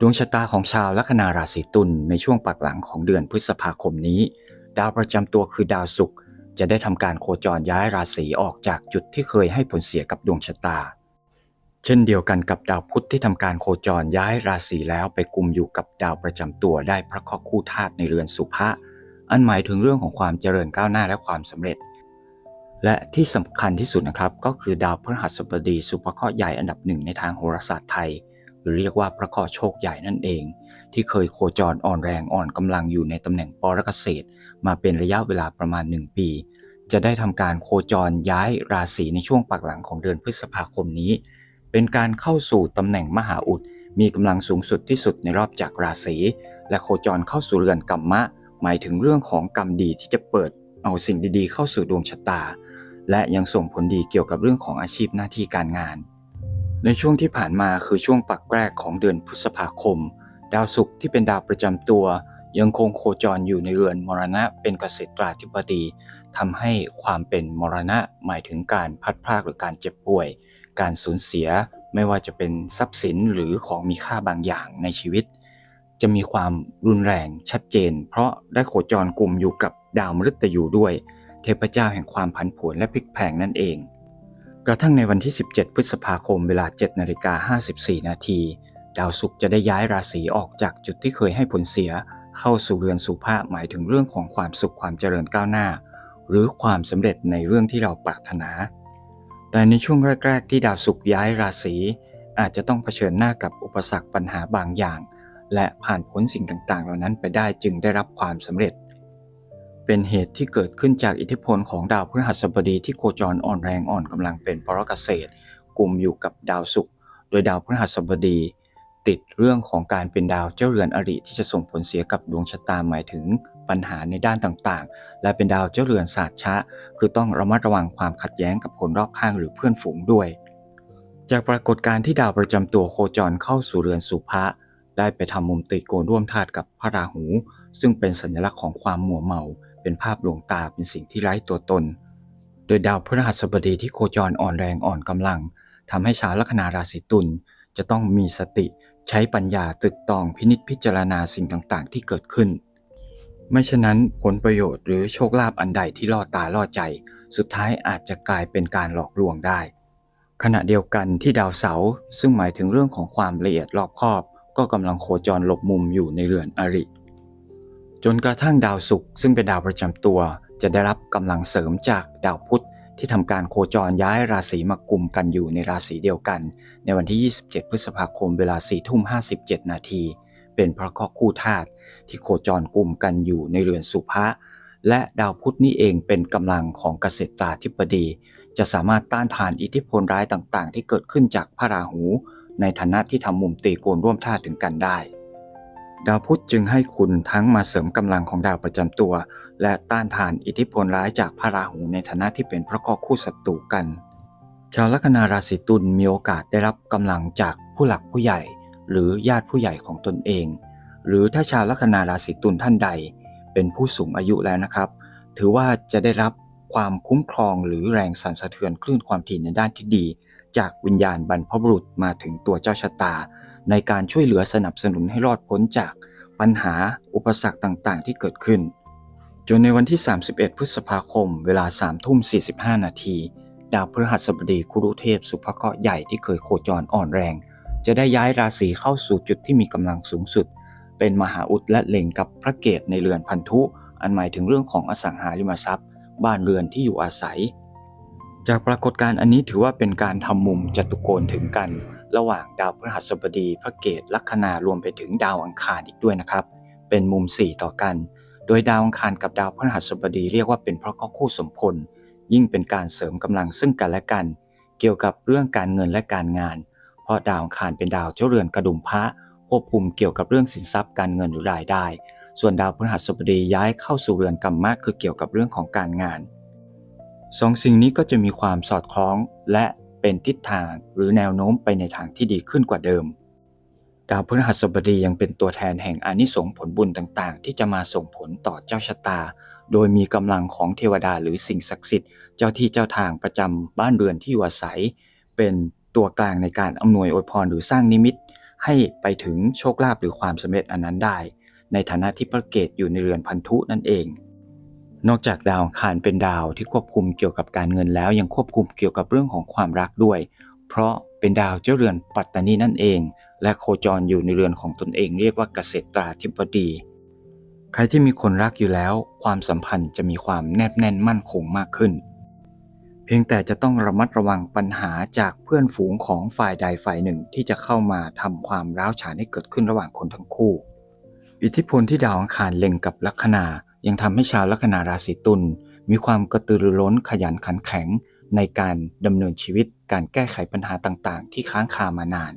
ดวงชะตาของชาวลัคนาราศีตุลในช่วงปักหลังของเดือนพฤษภาคมนี้ดาวประจำตัวคือดาวศุกร์จะได้ทำการโคจรย้ายราศีออกจากจุดที่เคยให้ผลเสียกับดวงชะตาเช่นเดียวกันกับดาวพุธที่ทำการโคจรย้ายราศีแล้วไปกุมอยู่กับดาวประจำตัวได้พระเคราะห์คู่ธาตุในเรือนสุภะอันหมายถึงเรื่องของความเจริญก้าวหน้าและความสำเร็จและที่สำคัญที่สุดนะครับก็คือดาวพฤหัสบดีสุภเคราะห์ใหญ่อันดับหนึ่งในทางโหราศาสตร์ไทยหรือเรียกว่าพระเคราะห์โชคใหญ่นั่นเองที่เคยโคจรอ่อนแรงอ่อนกำลังอยู่ในตำแหน่งปรเกษตรมาเป็นระยะเวลาประมาณ1ปีจะได้ทำการโคจรย้ายราศีในช่วงปักหลังของเดือนพฤษภาคมนี้เป็นการเข้าสู่ตำแหน่งมหาอุดมีกำลังสูงสุดที่สุดในรอบจักรราศีและโคจรเข้าสู่เรือนกัมมะหมายถึงเรื่องของกรรมดีที่จะเปิดเอาสิ่งดีๆเข้าสู่ดวงชะตาและยังส่งผลดีเกี่ยวกับเรื่องของอาชีพหน้าที่การงานในช่วงที่ผ่านมาคือช่วงปักแรกของเดือนพฤษภาคมดาวศุกร์ที่เป็นดาวประจำตัวยังคงโคจรอยู่ในเรือนมรณะเป็นเกษตราธิบดีทำให้ความเป็นมรณะหมายถึงการพัดพรากหรือการเจ็บป่วยการสูญเสียไม่ว่าจะเป็นทรัพย์สินหรือของมีค่าบางอย่างในชีวิตจะมีความรุนแรงชัดเจนเพราะได้โคจรกุมอยู่กับดาวมฤตยูด้วยเทพเจ้าแห่งความผันผวนและพลิกแพลงนั่นเองกระทั่งในวันที่17พฤษภาคมเวลา 7:54 นาทีดาวศุกร์จะได้ย้ายราศีออกจากจุดที่เคยให้ผลเสียเข้าสู่เรือนสุภะหมายถึงเรื่องของความสุขความเจริญก้าวหน้าหรือความสำเร็จในเรื่องที่เราปรารถนาแต่ในช่วงแรกๆที่ดาวศุกร์ย้ายราศีอาจจะต้องเผชิญหน้ากับอุปสรรคปัญหาบางอย่างและผ่านพ้นสิ่งต่างๆเหล่านั้นไปได้จึงได้รับความสำเร็จเป็นเหตุที่เกิดขึ้นจากอิทธิพลของดาวพฤหัสบดีที่โคจรอ่อนแรงอ่อนกำลังเป็นปรเกษตรกุมอยู่กับดาวศุกร์โดยดาวพฤหัสบดีติดเรื่องของการเป็นดาวเจ้าเรือนอริที่จะส่งผลเสียกับดวงชะตาหมายถึงปัญหาในด้านต่างๆและเป็นดาวเจ้าเรือนศาสตร์ชะคือต้องระมัดระวังความขัดแย้งกับคนรอบข้างหรือเพื่อนฝูงด้วยจากปรากฏการณ์ที่ดาวประจำตัวโคจรเข้าสู่เรือนสุภะได้ไปทำมุมตรีโกณร่วมธาตุกับพระราหูซึ่งเป็นสัญลักษณ์ของความมัวเมาเป็นภาพลวงตาเป็นสิ่งที่ไร้ตัวตนโดยดาวพฤหัสบดีที่โคจรอ่อนแรงอ่อนกำลังทำให้ชาวลัคนาราศีตุลจะต้องมีสติใช้ปัญญาตรึกตรองพินิจพิจารณาสิ่งต่างๆที่เกิดขึ้นไม่ฉะนั้นผลประโยชน์หรือโชคลาภอันใดที่ล่อตาล่อใจสุดท้ายอาจจะกลายเป็นการหลอกลวงได้ขณะเดียวกันที่ดาวเสาร์ซึ่งหมายถึงเรื่องของความละเอียดรอบคอบก็กำลังโคจรหลบมุมอยู่ในเรือนอริจนกระทั่งดาวศุกร์ซึ่งเป็นดาวประจำตัวจะได้รับกำลังเสริมจากดาวพุธที่ทำการโคจรย้ายราศีมากุมกันอยู่ในราศีเดียวกันในวันที่27พฤษภาคมเวลา 4:57 นาทีเป็นพระเคราะห์คู่ธาตุที่โคจรกุมกันอยู่ในเรือนสุภะและดาวพุธนี้เองเป็นกำลังของเกษตราธิบดีจะสามารถต้านทานอิทธิพลร้ายต่างๆที่เกิดขึ้นจากพระราหูในฐานะที่ทำมุมตรีโกณร่วมธาตุถึงกันได้ดาวพุธจึงให้คุณทั้งมาเสริมกำลังของดาวประจำตัวและต้านทานอิทธิพลร้ายจากพระราหูในฐานะที่เป็นพระเคราะห์คู่ศัตรูกันชาวลัคนาราศีตุลมีโอกาสได้รับกำลังจากผู้หลักผู้ใหญ่หรือญาติผู้ใหญ่ของตนเองหรือถ้าชาวลัคนาราศีตุลท่านใดเป็นผู้สูงอายุแล้วนะครับถือว่าจะได้รับความคุ้มครองหรือแรงสั่นสะเทือนคลื่นความถี่ในด้านที่ดีจากวิญญาณบรรพบุรุษมาถึงตัวเจ้าชะตาในการช่วยเหลือสนับสนุนให้รอดพ้นจากปัญหาอุปสรรคต่างๆที่เกิดขึ้นจนในวันที่31พฤษภาคมเวลา 3:45 นาทีดาวพฤหัสบดีคุรุเทพสุภเคราะห์ใหญ่ที่เคยโคจรอ่อนแรงจะได้ย้ายราศีเข้าสู่จุดที่มีกำลังสูงสุดเป็นมหาอุดและเล็งกับพระเกศในเรือนพันธุอันหมายถึงเรื่องของอสังหาริมทรัพย์บ้านเรือนที่อยู่อาศัยจากปรากฏการณ์อันนี้ถือว่าเป็นการทำมุมจตุโกณถึงกันระหว่างดาวพฤหัสบดีพระเกศลัคนารวมไปถึงดาวอังคารอีกด้วยนะครับเป็นมุม4ต่อกันโดยดาวอังคารกับดาวพฤหัสบดีเรียกว่าเป็นพระเคราะห์คู่สมพลยิ่งเป็นการเสริมกำลังซึ่งกันและกันเกี่ยวกับเรื่องการเงินและการงานเพราะดาวอังคารเป็นดาวเจ้าเรือนกระดุมพระควบคุมเกี่ยวกับเรื่องสินทรัพย์การเงินหรือรายได้ส่วนดาวพฤหัสบดีย้ายเข้าสู่เรือนกัมมะคือเกี่ยวกับเรื่องของการงานสองสิ่งนี้ก็จะมีความสอดคล้องและเป็นทิศทางหรือแนวโน้มไปในทางที่ดีขึ้นกว่าเดิมดาวพฤหัสบดียังเป็นตัวแทนแห่งอานิสงส์ผลบุญต่างๆที่จะมาส่งผลต่อเจ้าชะตาโดยมีกำลังของเทวดาหรือสิ่งศักดิ์สิทธิ์เจ้าที่เจ้าทางประจำบ้านเรือนที่อยู่อาศัยเป็นตัวกลางในการอำนวยอวยพรหรือสร้างนิมิต ให้ไปถึงโชคลาภหรือความสำเร็จอันนั้นได้ในฐานะที่พระเกตอยู่ในเรือนพันธุนั่นเองนอกจากดาวอังคารเป็นดาวที่ควบคุมเกี่ยวกับการเงินแล้วยังควบคุมเกี่ยวกับเรื่องของความรักด้วยเพราะเป็นดาวเจ้าเรือนปัตตานีนั่นเองและโคจรอยู่ในเรือนของตนเองเรียกว่าเกษตราธิบดีใครที่มีคนรักอยู่แล้วความสัมพันธ์จะมีความแนบแน่นมั่นคงมากขึ้นเพียงแต่จะต้องระมัดระวังปัญหาจากเพื่อนฝูงของฝ่ายใดฝ่ายหนึ่งที่จะเข้ามาทำความร้าวฉานให้เกิดขึ้นระหว่างคนทั้งคู่อิทธิพลที่ดาวอังคารเล็งกับลัคนายังทำให้ชาวลัคนาราศีตุลมีความกระตือรือร้นขยันขันแข็งในการดำเนินชีวิตการแก้ไขปัญหาต่างๆที่ค้างคามานาน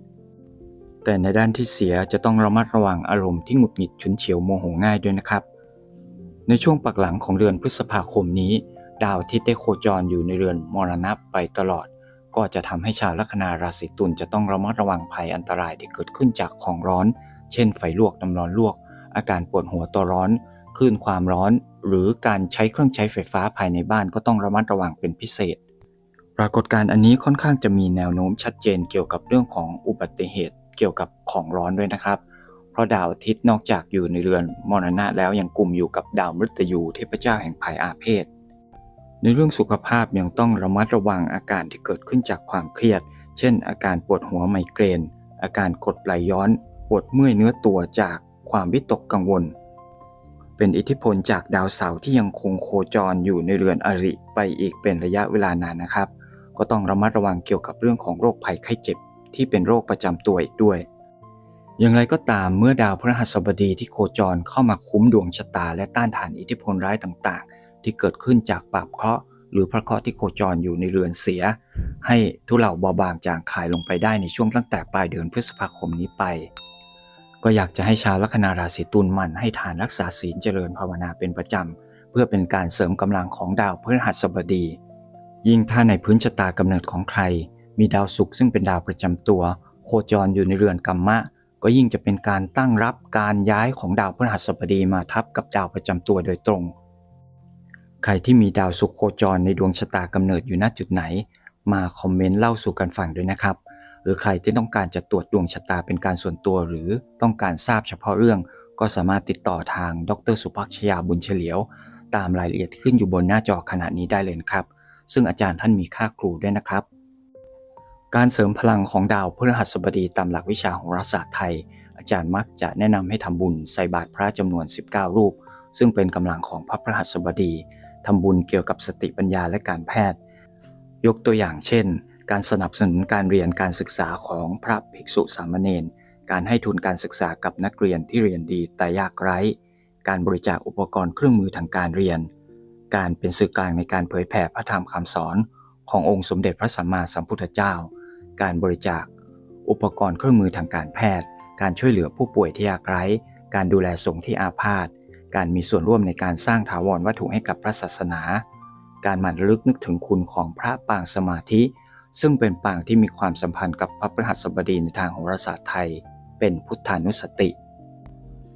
แต่ในด้านที่เสียจะต้องระมัดระวังอารมณ์ที่หงุดหงิดฉุนเฉียวโมโหง่ายด้วยนะครับในช่วงปักหลังของเดือนพฤษภาคมนี้ดาวอาทิตย์ได้โคจรอยู่ในเรือนมรณะไปตลอดก็จะทำให้ชาวลัคนาราศีตุลจะต้องระมัดระวังภัยอันตรายที่เกิดขึ้นจากของร้อนเช่นไฟลวกน้ำร้อนลวกอาการปวดหัวตัวร้อนคลื่นความร้อนหรือการใช้เครื่องใช้ไฟฟ้าภายในบ้านก็ต้องระมัดระวังเป็นพิเศษปรากฏการณ์อันนี้ค่อนข้างจะมีแนวโน้มชัดเจนเกี่ยวกับเรื่องของอุบัติเหตุเกี่ยวกับของร้อนด้วยนะครับเพราะดาวอาทิตย์นอกจากอยู่ในเรือนมรณะแล้วยังกุมอยู่กับดาวมฤตยูเทพเจ้าแห่งภัยอาเพศในเรื่องสุขภาพยังต้องระมัดระวังอาการที่เกิดขึ้นจากความเครียดเช่นอาการปวดหัวไมเกรนอาการกรดไหลย้อนปวดเมื่อยเนื้อตัวจากความวิตกกังวลเป็นอิทธิพลจากดาวเสาร์ที่ยังคงโคจรอยู่ในเรือนอริไปอีกเป็นระยะเวลานานนะครับก็ต้องระมัดระวังเกี่ยวกับเรื่องของโรคภัยไข้เจ็บที่เป็นโรคประจำตัวอีกด้วยอย่างไรก็ตามเมื่อดาวพฤหัสบดีที่โคจรเข้ามาคุ้มดวงชะตาและต้านทานอิทธิพลร้ายต่างๆที่เกิดขึ้นจากบาปเคราะห์หรือพระเคราะห์ที่โคจรอยู่ในเรือนเสียให้ทุเลาเบาบางจางคายลงไปได้ในช่วงตั้งแต่ปลายเดือนพฤษภาคมนี้ไปก็อยากจะให้ชาวลัคนาราศีตุลหมั่นให้ทานรักษาศีลเจริญภาวนาเป็นประจำเพื่อเป็นการเสริมกำลังของดาวพฤหัสบดียิ่งถ้าในพื้นชะตากำเนิดของใครมีดาวศุกร์ซึ่งเป็นดาวประจำตัวโคจรอยู่ในเรือนกัมมะก็ยิ่งจะเป็นการตั้งรับการย้ายของดาวพฤหัสบดีมาทับกับดาวประจำตัวโดยตรงใครที่มีดาวศุกร์โคจรในดวงชะตากำเนิดอยู่ณจุดไหนมาคอมเมนต์เล่าสู่กันฟังด้วยนะครับหรือใครที่ต้องการจะตรวจดวงชะตาเป็นการส่วนตัวหรือต้องการทราบเฉพาะเรื่องก็สามารถติดต่อทางดร.สุภักชยาบุญเฉลียวตามรายละเอียดที่ขึ้นอยู่บนหน้าจอขณะนี้ได้เลยครับซึ่งอาจารย์ท่านมีค่าครูด้วยนะครับการเสริมพลังของดาวพฤหัสบดีตามหลักวิชาโหราศาสตร์ไทยอาจารย์มักจะแนะนำให้ทำบุญใส่บาตรพระจำนวน19รูปซึ่งเป็นกำลังของพระพฤหัสบดีทำบุญเกี่ยวกับสติปัญญาและการแพทย์ยกตัวอย่างเช่นการสนับสนุนการเรียนการศึกษาของพระภิกษุสามเณรการให้ทุนการศึกษากับนักเรียนที่เรียนดีแต่ยากไร้การบริจาคอุปกรณ์เครื่องมือทางการเรียนการเป็นสื่อกลางในการเผยแผ่พระธรรมคำสอนขององค์สมเด็จพระสัมมาสัมพุทธเจ้าการบริจาคอุปกรณ์เครื่องมือทางการแพทย์การช่วยเหลือผู้ป่วยที่ยากไร้การดูแลสงฆ์ที่อาพาธการมีส่วนร่วมในการสร้างถาวรวัตถุให้กับพระศาสนาการหมั่นระลึกนึกถึงคุณของพระปางสมาธิซึ่งเป็นปางที่มีความสัมพันธ์กับพระพฤหัสบดีในทางโหราศาสตร์ไทยเป็นพุทธานุสติ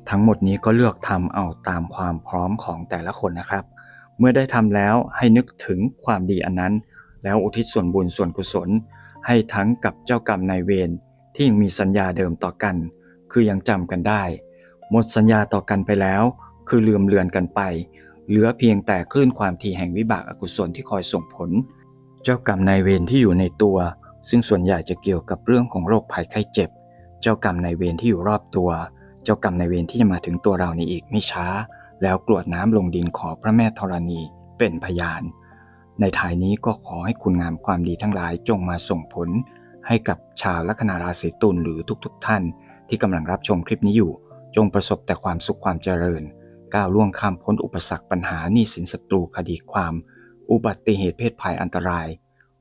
ทั้งหมดนี้ก็เลือกทำเอาตามความพร้อมของแต่ละคนนะครับเมื่อได้ทำแล้วให้นึกถึงความดีอันนั้นแล้วอุทิศส่วนบุญส่วนกุศลให้ทั้งกับเจ้ากรรมนายเวรที่ยังมีสัญญาเดิมต่อกันคือยังจำกันได้หมดสัญญาต่อกันไปแล้วคือลืมเลือนกันไปเหลือเพียงแต่คลื่นความถี่แห่งวิบากอกุศลที่คอยส่งผลเจ้ากรรมนายเวรที่อยู่ในตัวซึ่งส่วนใหญ่จะเกี่ยวกับเรื่องของโรคภัยไข้เจ็บเจ้ากรรมนายเวรที่อยู่รอบตัวเจ้ากรรมนายเวรที่จะมาถึงตัวเราในอีกไม่ช้าแล้วกรวดน้ำลงดินขอพระแม่ธรณีเป็นพยานในท้ายนี้ก็ขอให้คุณงามความดีทั้งหลายจงมาส่งผลให้กับชาวลัคนาราศีตุลหรือทุกท่านที่กำลังรับชมคลิปนี้อยู่จงประสบแต่ความสุขความเจริญก้าวล่วงข้ามพ้นอุปสรรคปัญหาหนี้สินศัตรูคดีความอุบัติเหตุเพศภัยอันตราย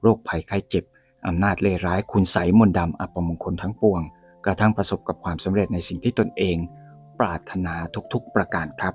โรคภัยไข้เจ็บอำนาจเลวร้ายคุณไสยมนต์ดำอัปมงคลทั้งปวงกระทั่งประสบกับความสำเร็จในสิ่งที่ตนเองปรารถนาทุกๆประการครับ